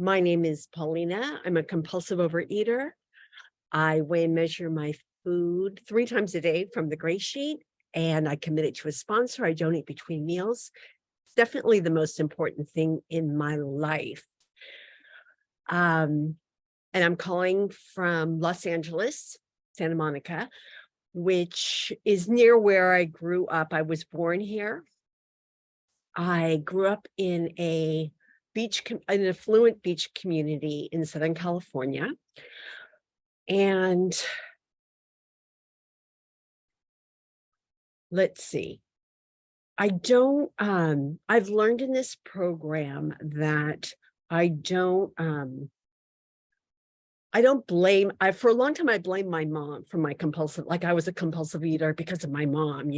My name is Paulina. I'm a compulsive overeater. I weigh and measure my food 3 times a day from the Gray Sheet, and I commit it to a sponsor. I don't eat between meals. It's definitely the most important thing in my life. And I'm calling from Los Angeles, Santa Monica, which is near where I grew up. I was born here. I grew up in an affluent beach community in Southern California. And let's see, I've learned in this program that I don't blame, for a long time, I blamed my mom for my compulsive, like I was a compulsive eater because of my mom,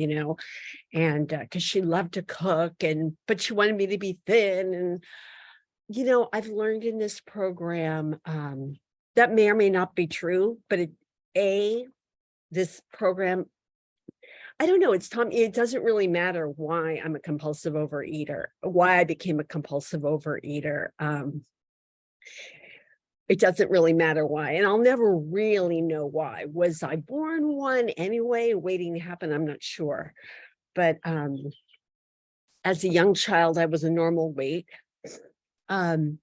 and because she loved to cook but she wanted me to be thin. And, I've learned in this program, that may or may not be true, but this program, I don't know, it's Tom, it doesn't really matter why I'm a compulsive overeater, why I became a compulsive overeater. It doesn't really matter why, and I'll never really know why. Was I born one anyway, waiting to happen? I'm not sure. But as a young child, I was a normal weight. And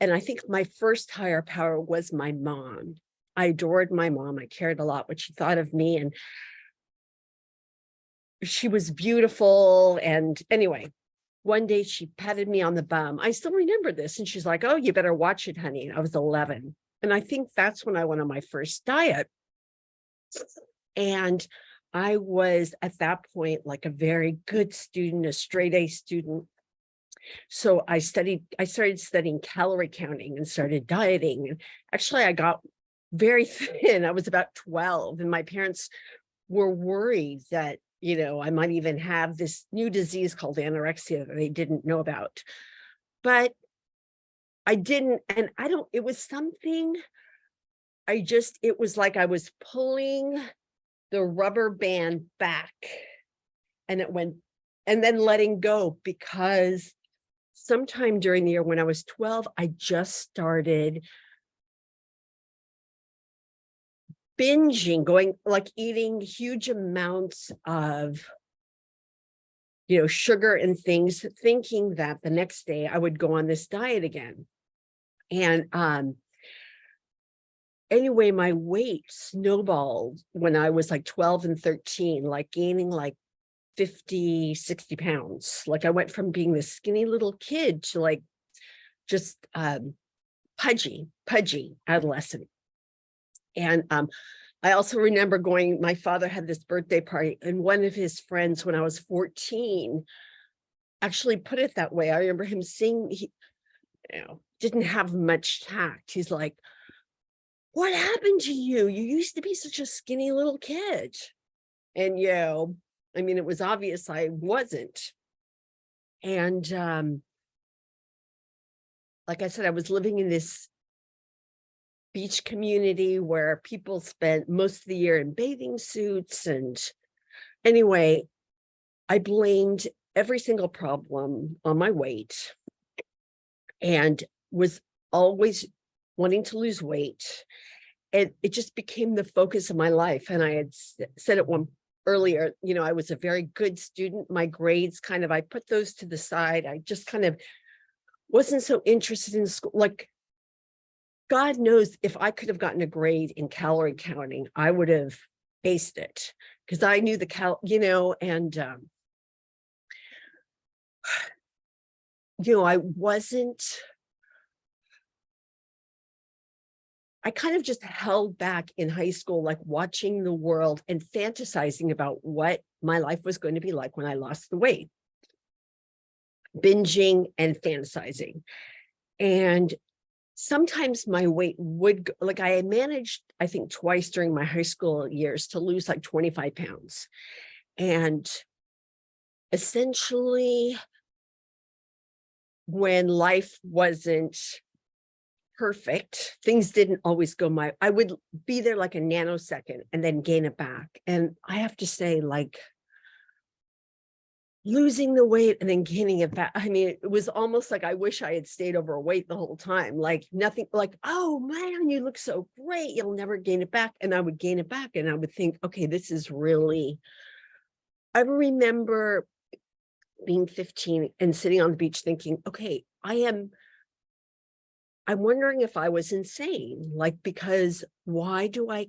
I think my first higher power was my mom. I adored my mom. I cared a lot what she thought of me, and she was beautiful. And anyway, one day she patted me on the bum. I still remember this. And she's like, "Oh, you better watch it, honey." And I was 11. And I think that's when I went on my first diet. And I was at that point like a very good student, a straight A student. So I started studying calorie counting and started dieting. And actually, I got very thin. I was about 12, and my parents were worried that, I might even have this new disease called anorexia that they didn't know about. But I didn't, and it was something, it was like I was pulling the rubber band back, and it went, and then letting go, because sometime during the year when I was 12, I just started binging, eating huge amounts of, sugar and things, thinking that the next day I would go on this diet again. And anyway, my weight snowballed when I was like 12 and 13, like gaining like 50, 60 pounds. Like I went from being this skinny little kid to like just pudgy adolescent. And I also remember my father had this birthday party, and one of his friends when I was 14 actually put it that way. I remember him saying, he didn't have much tact. He's like, "What happened to you? You used to be such a skinny little kid." And, I mean, it was obvious I wasn't. And like I said, I was living in this beach community where people spent most of the year in bathing suits. And anyway, I blamed every single problem on my weight and was always wanting to lose weight. And it just became the focus of my life. And I had said it earlier, I was a very good student. My grades I put those to the side. I just kind of wasn't so interested in school. Like, God knows if I could have gotten a grade in calorie counting, I would have aced it, because I knew and I kind of just held back in high school, like watching the world and fantasizing about what my life was going to be like when I lost the weight, binging and fantasizing. And sometimes my weight would go, like I had managed, I think twice during my high school years, to lose like 25 pounds. And essentially, when life wasn't perfect, things didn't always go I would be there like a nanosecond and then gain it back. And I have to say, like losing the weight and then gaining it back. I mean, it was almost like I wish I had stayed overweight the whole time. Like nothing, like, oh man, you look so great. You'll never gain it back. And I would gain it back. And I would think, okay, this is really, I remember being 15 and sitting on the beach thinking, okay, I'm wondering if I was insane, like, because why do I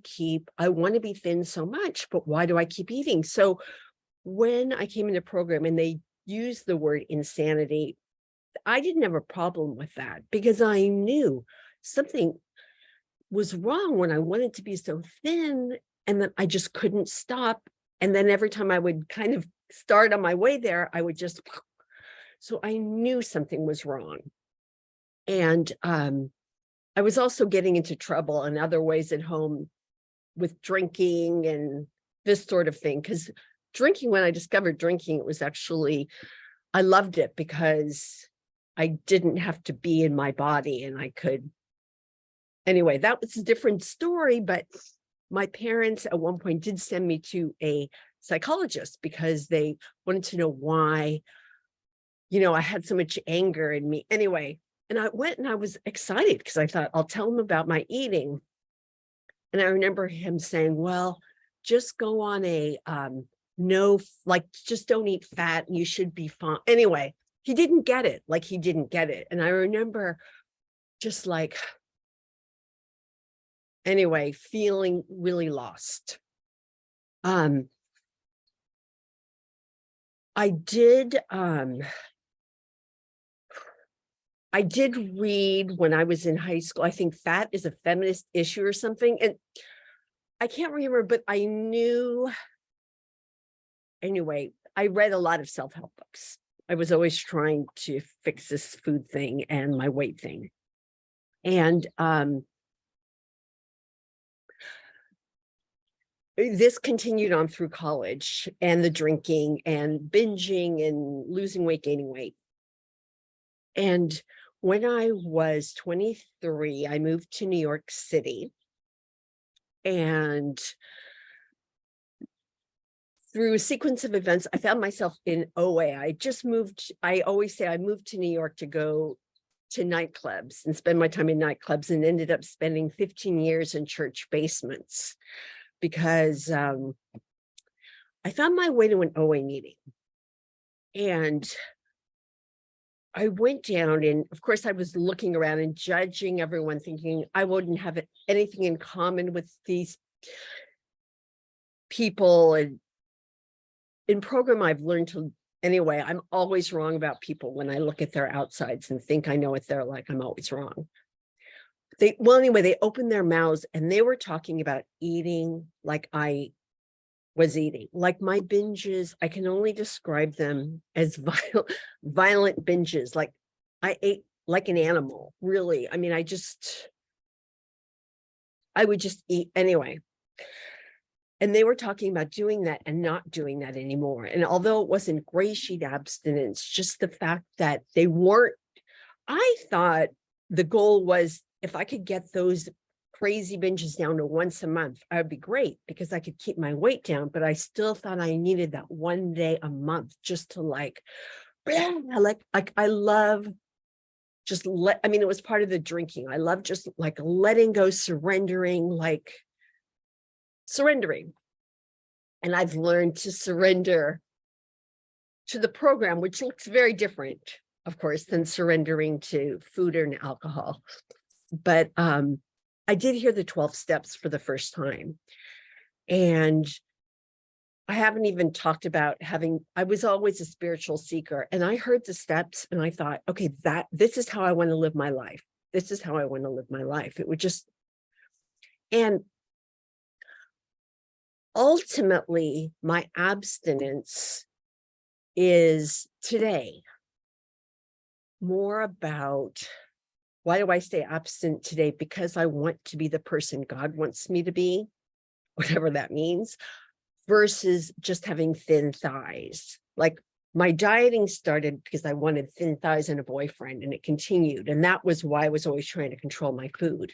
want to be thin so much, but why do I keep eating? So when I came into program and they used the word insanity, I didn't have a problem with that because I knew something was wrong when I wanted to be so thin and then I just couldn't stop. And then every time I would kind of start on my way there, I would just, so I knew something was wrong. And I was also getting into trouble in other ways at home with drinking and this sort of thing. Because drinking, when I discovered drinking, it was actually, I loved it because I didn't have to be in my body and I could. Anyway, that was a different story, but my parents at one point did send me to a psychologist because they wanted to know why, I had so much anger in me. Anyway, and I went and I was excited because I thought, I'll tell them about my eating. And I remember him saying, well, just go on a just don't eat fat and you should be fine. Anyway, he didn't get it. And I remember just like, anyway, feeling really lost. I did read when I was in high school, I think fat is a feminist issue or something. And I can't remember, but I knew, anyway, I read a lot of self-help books. I was always trying to fix this food thing and my weight thing. And this continued on through college and the drinking and binging and losing weight, gaining weight. And when I was 23, I moved to New York City. And through a sequence of events, I found myself in OA. I always say I moved to New York to go to nightclubs and spend my time in nightclubs, and ended up spending 15 years in church basements because I found my way to an OA meeting. And I went down, and of course I was looking around and judging everyone, thinking I wouldn't have anything in common with these people. And in program, I've learned to, anyway, I'm always wrong about people when I look at their outsides and think I know what they're like. I'm always wrong. They opened their mouths and they were talking about eating like I was eating. Like my binges, I can only describe them as violent binges. Like I ate like an animal, really. I mean, I would just eat anyway. And they were talking about doing that and not doing that anymore. And although it wasn't gray sheet abstinence, just the fact that they weren't, I thought the goal was if I could get those crazy binges down to once a month, I would be great because I could keep my weight down. But I still thought I needed that one day a month just to I love just I mean, it was part of the drinking. I love just like letting go, surrendering. And I've learned to surrender to the program, which looks very different, of course, than surrendering to food and alcohol. But I did hear the 12 steps for the first time. And I haven't even talked about I was always a spiritual seeker, and I heard the steps and I thought, okay, this is how I want to live my life. This is how I want to live my life. It would just, and ultimately, my abstinence is today more about, why do I stay abstinent today? Because I want to be the person God wants me to be, whatever that means, versus just having thin thighs. Like my dieting started because I wanted thin thighs and a boyfriend, and it continued. And that was why I was always trying to control my food.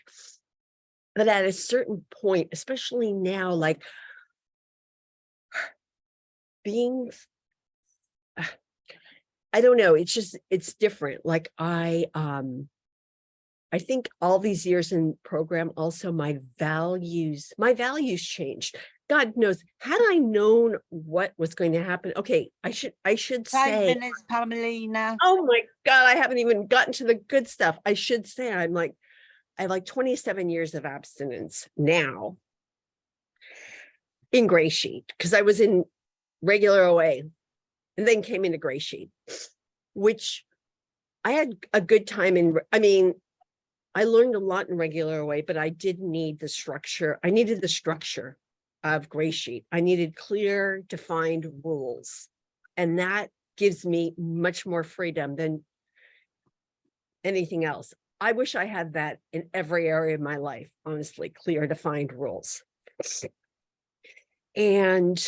But at a certain point, especially now, like being I don't know. It's just, it's different. Like I think all these years in program, also my values changed. God knows, had I known what was going to happen, okay, I should 5 say, minutes, Paulina. oh my God, I haven't even gotten to the good stuff. I should say I have like 27 years of abstinence now in Gray Sheet, because I was in regular OA and then came into Gray Sheet, which I had a good time in. I mean, I learned a lot in regular OA, but I did need the structure. I needed the structure of Gray Sheet. I needed clear, defined rules. And that gives me much more freedom than anything else. I wish I had that in every area of my life, honestly, clear, defined rules. And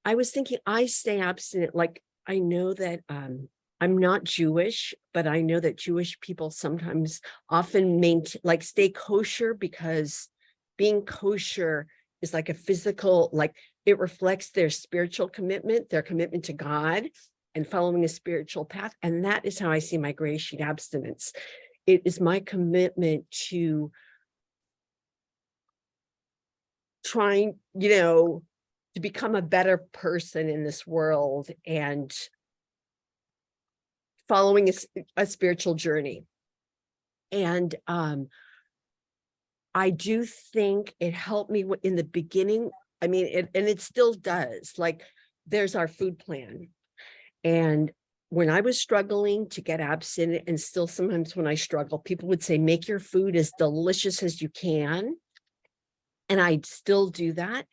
I was thinking, I stay abstinent. Like, I know that I'm not Jewish, but I know that Jewish people sometimes often maintain, like, stay kosher, because being kosher is like a physical, like, it reflects their spiritual commitment, their commitment to God and following a spiritual path. And that is how I see my Gray Sheet abstinence. It is my commitment to trying, to become a better person in this world and following a spiritual journey. And I do think it helped me in the beginning. I mean, and it still does. Like, there's our food plan. And when I was struggling to get abstinent, and still sometimes when I struggle, people would say, make your food as delicious as you can. And I still do that.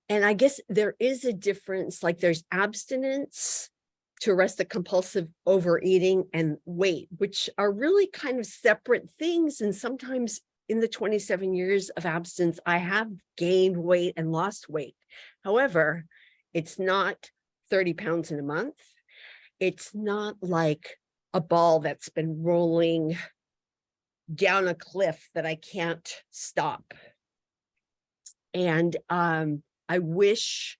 And I guess there is a difference, like there's abstinence to arrest the compulsive overeating and weight, which are really kind of separate things. And sometimes in the 27 years of abstinence, I have gained weight and lost weight. However, it's not 30 pounds in a month. It's not like a ball that's been rolling down a cliff that I can't stop. And I wish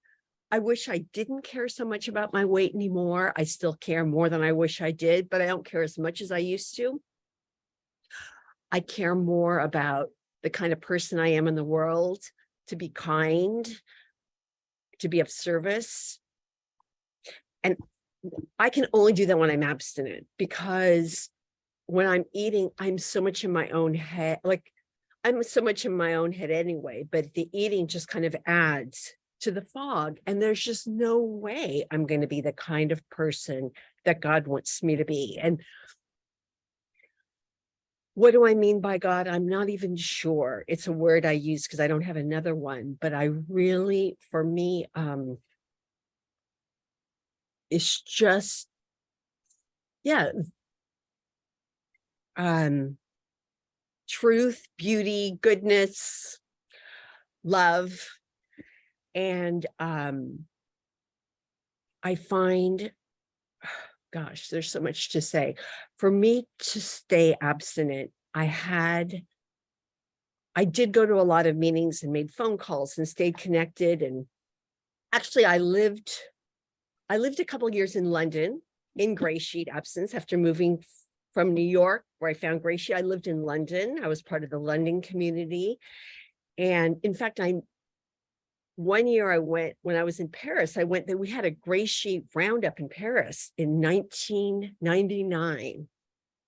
I didn't care so much about my weight anymore. I still care more than I wish I did, but I don't care as much as I used to. I care more about the kind of person I am in the world, to be kind, to be of service. And I can only do that when I'm abstinent, because when I'm eating, I'm so much in my own head. Like, I'm so much in my own head anyway, but the eating just kind of adds to the fog. And there's just no way I'm going to be the kind of person that God wants me to be. And what do I mean by God? I'm not even sure. It's a word I use because I don't have another one, but I really, for me, it's just, yeah, truth, beauty, goodness, love. And I find, gosh, there's so much to say. For me to stay abstinent, I did go to a lot of meetings and made phone calls and stayed connected. And actually, I lived a couple of years in London in Gray Sheet abstinence after moving from New York, where I found Gray Sheet. I lived in London. I was part of the London community. And in fact, one year I went, when I was in Paris, we had a Gray Sheet roundup in Paris in 1999.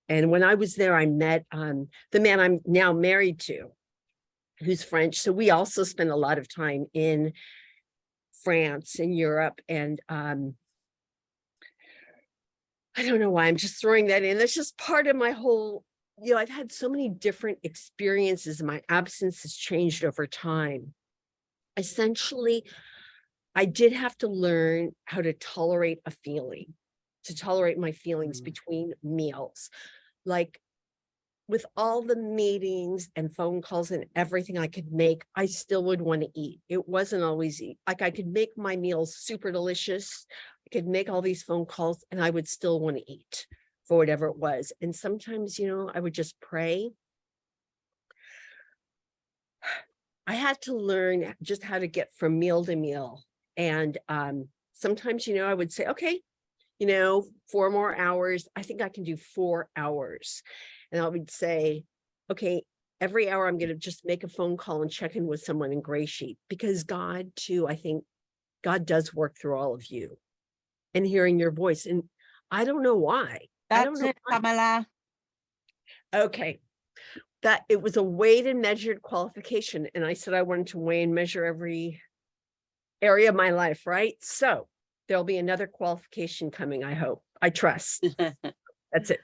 And when I was there, I met the man I'm now married to, who's French. So we also spent a lot of time in France and Europe. And I don't know why I'm just throwing that in. That's just part of my whole, I've had so many different experiences, and my absence has changed over time. Essentially, I did have to learn how to tolerate a feeling, to tolerate my feelings between meals. Like, with all the meetings and phone calls and everything I could make, I still would want to eat. It wasn't always eat. Like, I could make my meals super delicious. I could make all these phone calls and I would still want to eat for whatever it was. And sometimes, I would just pray. I had to learn just how to get from meal to meal. And sometimes, I would say, okay, 4 more hours. I think I can do 4 hours. And I would say, okay, every hour I'm going to just make a phone call and check in with someone in Gray Sheet, because God too, I think God does work through all of you and hearing your voice. And I don't know why. I don't That's know it, why. Pamela. Okay. That it was a weighed and measured qualification. And I said I wanted to weigh and measure every area of my life, right? So there'll be another qualification coming, I hope. I trust. That's it.